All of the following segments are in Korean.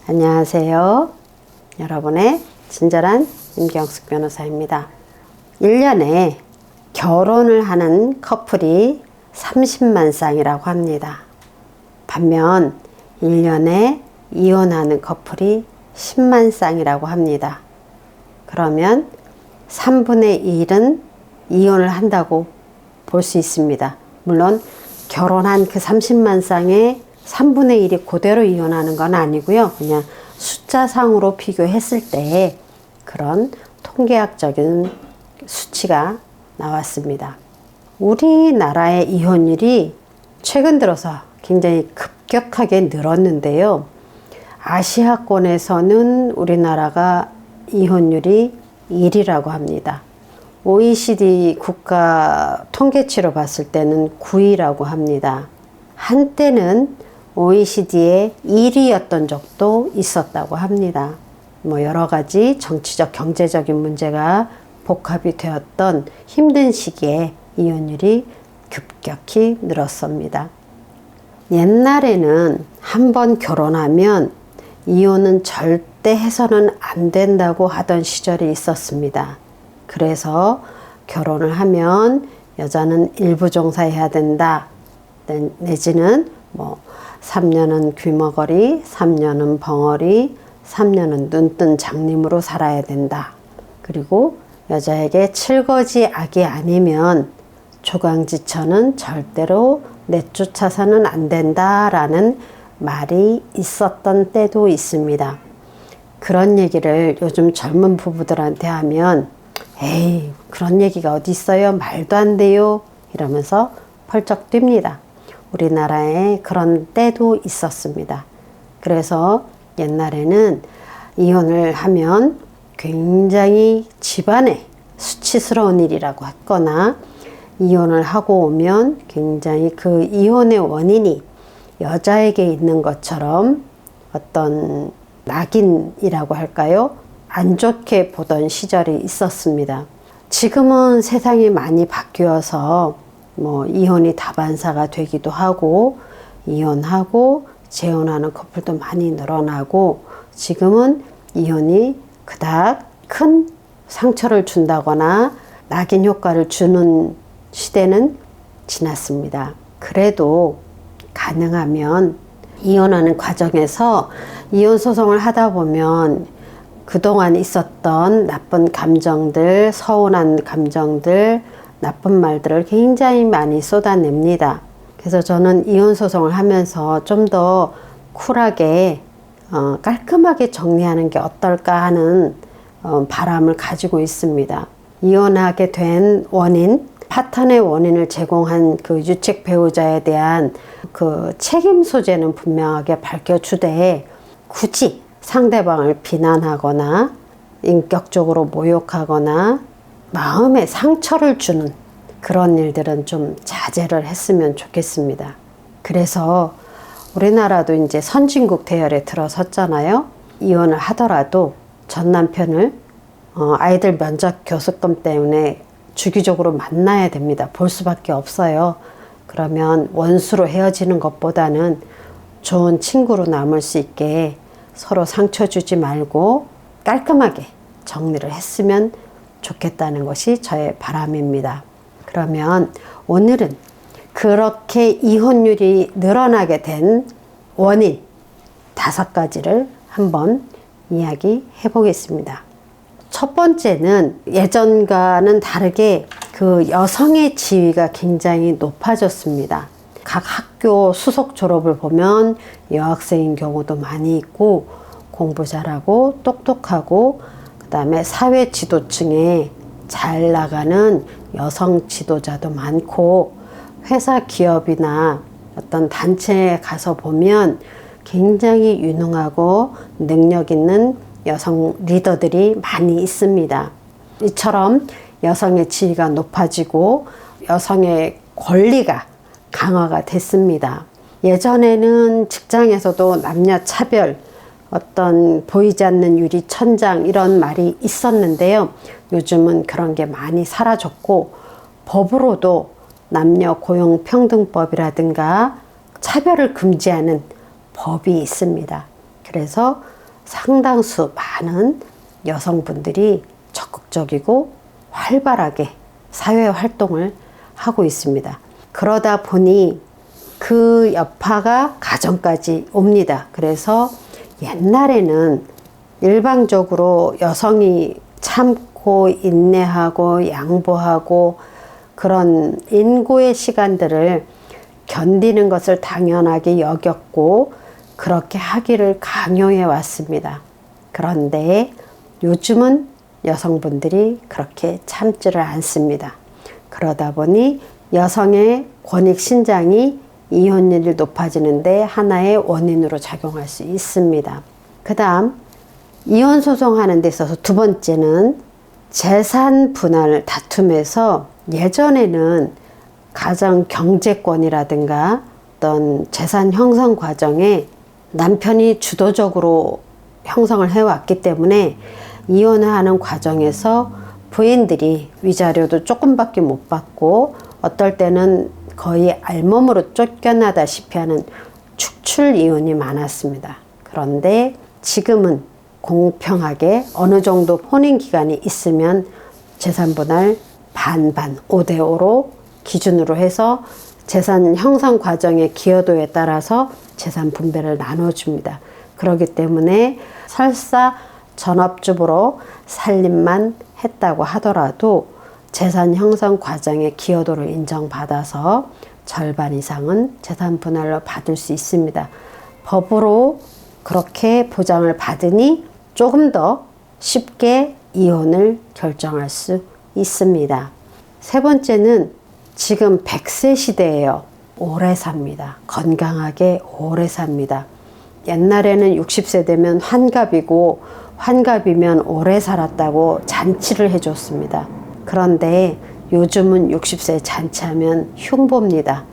안녕하세요. 여러분의 친절한 임경숙 변호사입니다. 1년에 결혼을 하는 커플이 30만 쌍이라고 합니다. 반면 1년에 이혼하는 커플이 10만 쌍이라고 합니다. 그러면 3분의 1은 이혼을 한다고 볼 수 있습니다. 물론 결혼한 그 30만 쌍의 3분의 1이 그대로 이혼하는 건 아니고요. 그냥 숫자상으로 비교했을 때 그런 통계학적인 수치가 나왔습니다. 우리나라의 이혼율이 최근 들어서 굉장히 급격하게 늘었는데요. 아시아권에서는 우리나라가 이혼율이 1위라고 합니다. OECD 국가 통계치로 봤을 때는 9위라고 합니다. 한때는 OECD의 1위였던 적도 있었다고 합니다. 여러 가지 정치적, 경제적인 문제가 복합이 되었던 힘든 시기에 이혼율이 급격히 늘었습니다. 옛날에는 한번 결혼하면 이혼은 절대 해서는 안 된다고 하던 시절이 있었습니다. 그래서 결혼을 하면 여자는 일부 종사해야 된다. 내지는 3년은 귀머거리, 3년은 벙어리, 3년은 눈뜬 장님으로 살아야 된다. 그리고 여자에게 칠거지 악이 아니면 조강지처는 절대로 내쫓아서는 안 된다라는 말이 있었던 때도 있습니다. 그런 얘기를 요즘 젊은 부부들한테 하면 에이, 그런 얘기가 어디 있어요? 말도 안 돼요. 이러면서 펄쩍 뜁니다. 우리나라에 그런 때도 있었습니다. 그래서 옛날에는 이혼을 하면 굉장히 집안에 수치스러운 일이라고 했거나 이혼을 하고 오면 굉장히 그 이혼의 원인이 여자에게 있는 것처럼 어떤 낙인이라고 할까요? 안 좋게 보던 시절이 있었습니다. 지금은 세상이 많이 바뀌어서 이혼이 다반사가 되기도 하고 이혼하고 재혼하는 커플도 많이 늘어나고 지금은 이혼이 그닥 큰 상처를 준다거나 낙인 효과를 주는 시대는 지났습니다. 그래도 가능하면 이혼하는 과정에서 이혼 소송을 하다 보면 그동안 있었던 나쁜 감정들, 서운한 감정들, 나쁜 말들을 굉장히 많이 쏟아냅니다. 그래서 저는 이혼 소송을 하면서 좀 더 쿨하게 깔끔하게 정리하는 게 어떨까 하는 바람을 가지고 있습니다. 이혼하게 된 원인, 파탄의 원인을 제공한 그 유책 배우자에 대한 그 책임 소재는 분명하게 밝혀주되 굳이 상대방을 비난하거나 인격적으로 모욕하거나 마음에 상처를 주는 그런 일들은 좀 자제를 했으면 좋겠습니다. 그래서 우리나라도 이제 선진국 대열에 들어섰잖아요. 이혼을 하더라도 전 남편을 아이들 면접 교습금 때문에 주기적으로 만나야 됩니다. 볼 수밖에 없어요. 그러면 원수로 헤어지는 것보다는 좋은 친구로 남을 수 있게 서로 상처 주지 말고 깔끔하게 정리를 했으면 좋겠다는 것이 저의 바람입니다. 그러면 오늘은 그렇게 이혼율이 늘어나게 된 원인 5가지를 한번 이야기해 보겠습니다. 첫 번째는 예전과는 다르게 그 여성의 지위가 굉장히 높아졌습니다. 각 학교 수석 졸업을 보면 여학생인 경우도 많이 있고 공부 잘하고 똑똑하고 그다음에 사회 지도층에 잘 나가는 여성 지도자도 많고 회사 기업이나 어떤 단체에 가서 보면 굉장히 유능하고 능력 있는 여성 리더들이 많이 있습니다. 이처럼 여성의 지위가 높아지고 여성의 권리가 강화가 됐습니다. 예전에는 직장에서도 남녀 차별, 어떤 보이지 않는 유리 천장 이런 말이 있었는데요. 요즘은 그런 게 많이 사라졌고 법으로도 남녀 고용평등법이라든가 차별을 금지하는 법이 있습니다. 그래서 상당수 많은 여성분들이 적극적이고 활발하게 사회 활동을 하고 있습니다. 그러다 보니 그 여파가 가정까지 옵니다. 그래서 옛날에는 일방적으로 여성이 참고 인내하고 양보하고 그런 인고의 시간들을 견디는 것을 당연하게 여겼고 그렇게 하기를 강요해 왔습니다. 그런데 요즘은 여성분들이 그렇게 참지를 않습니다. 그러다 보니 여성의 권익 신장이 이혼율이 높아지는데 하나의 원인으로 작용할 수 있습니다. 그 다음 이혼 소송하는 데 있어서 두 번째는 재산 분할 다툼에서 예전에는 가정 경제권이라든가 어떤 재산 형성 과정에 남편이 주도적으로 형성을 해왔기 때문에 이혼을 하는 과정에서 부인들이 위자료도 조금밖에 못 받고 어떨 때는 거의 알몸으로 쫓겨나다시피 하는 축출 이혼이 많았습니다. 그런데 지금은 공평하게 어느 정도 혼인 기간이 있으면 재산 분할 반반 5대5로 기준으로 해서 재산 형성 과정의 기여도에 따라서 재산 분배를 나눠줍니다. 그렇기 때문에 설사 전업주부로 살림만 했다고 하더라도 재산 형성 과정의 기여도를 인정받아서 절반 이상은 재산 분할로 받을 수 있습니다. 법으로 그렇게 보장을 받으니 조금 더 쉽게 이혼을 결정할 수 있습니다. 세 번째는 지금 100세 시대예요. 오래 삽니다. 건강하게 오래 삽니다. 옛날에는 60세 되면 환갑이고 환갑이면 오래 살았다고 잔치를 해줬습니다. 그런데 요즘은 60세 잔치하면 흉보입니다.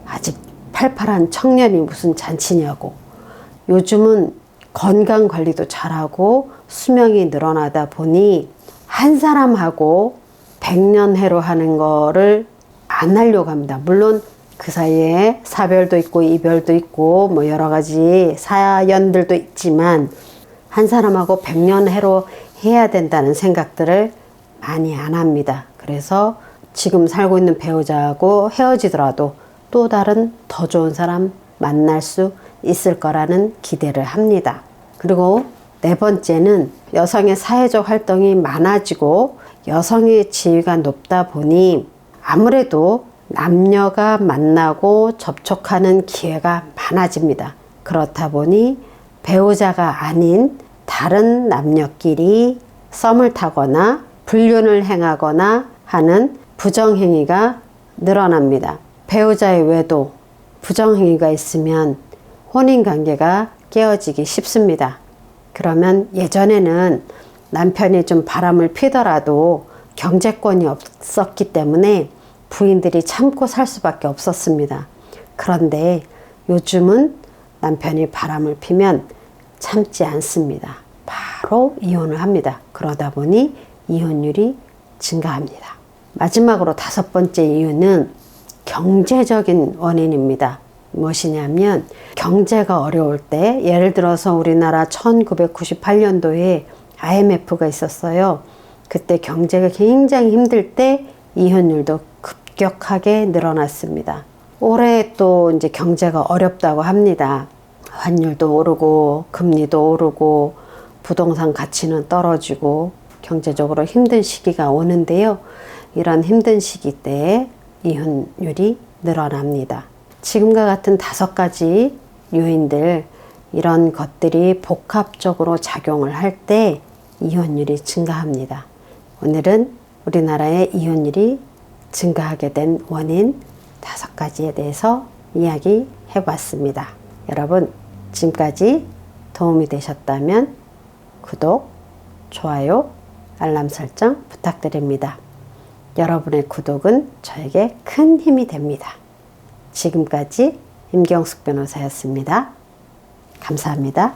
아직 팔팔한 청년이 무슨 잔치냐고. 요즘은 건강 관리도 잘하고 수명이 늘어나다 보니 한 사람하고 100년 해로 하는 거를 안 하려고 합니다. 물론 그 사이에 사별도 있고 이별도 있고 뭐 여러 가지 사연들도 있지만 한 사람하고 100년 해로 해야 된다는 생각들을 많이 안 합니다. 그래서 지금 살고 있는 배우자하고 헤어지더라도 또 다른 더 좋은 사람 만날 수 있을 거라는 기대를 합니다. 그리고 네 번째는 여성의 사회적 활동이 많아지고 여성의 지위가 높다 보니 아무래도 남녀가 만나고 접촉하는 기회가 많아집니다. 그렇다 보니 배우자가 아닌 다른 남녀끼리 썸을 타거나 불륜을 행하거나 하는 부정행위가 늘어납니다. 배우자의 외도, 부정행위가 있으면 혼인관계가 깨어지기 쉽습니다. 그러면 예전에는 남편이 좀 바람을 피더라도 경제권이 없었기 때문에 부인들이 참고 살 수밖에 없었습니다. 그런데 요즘은 남편이 바람을 피면 참지 않습니다. 바로 이혼을 합니다. 그러다 보니 이혼율이 증가합니다. 마지막으로 다섯 번째 이유는 경제적인 원인입니다. 무엇이냐면 경제가 어려울 때 예를 들어서 우리나라 1998년도에 IMF가 있었어요. 그때 경제가 굉장히 힘들 때 이혼율도 급격하게 늘어났습니다. 올해 또 이제 경제가 어렵다고 합니다. 환율도 오르고 금리도 오르고 부동산 가치는 떨어지고 경제적으로 힘든 시기가 오는데요. 이런 힘든 시기 때 이혼율이 늘어납니다. 지금과 같은 5가지 요인들, 이런 것들이 복합적으로 작용을 할 때 이혼율이 증가합니다. 오늘은 우리나라의 이혼율이 증가하게 된 원인 5가지에 대해서 이야기해 봤습니다. 여러분, 지금까지 도움이 되셨다면 구독, 좋아요, 알람 설정 부탁드립니다. 여러분의 구독은 저에게 큰 힘이 됩니다. 지금까지 임경숙 변호사였습니다. 감사합니다.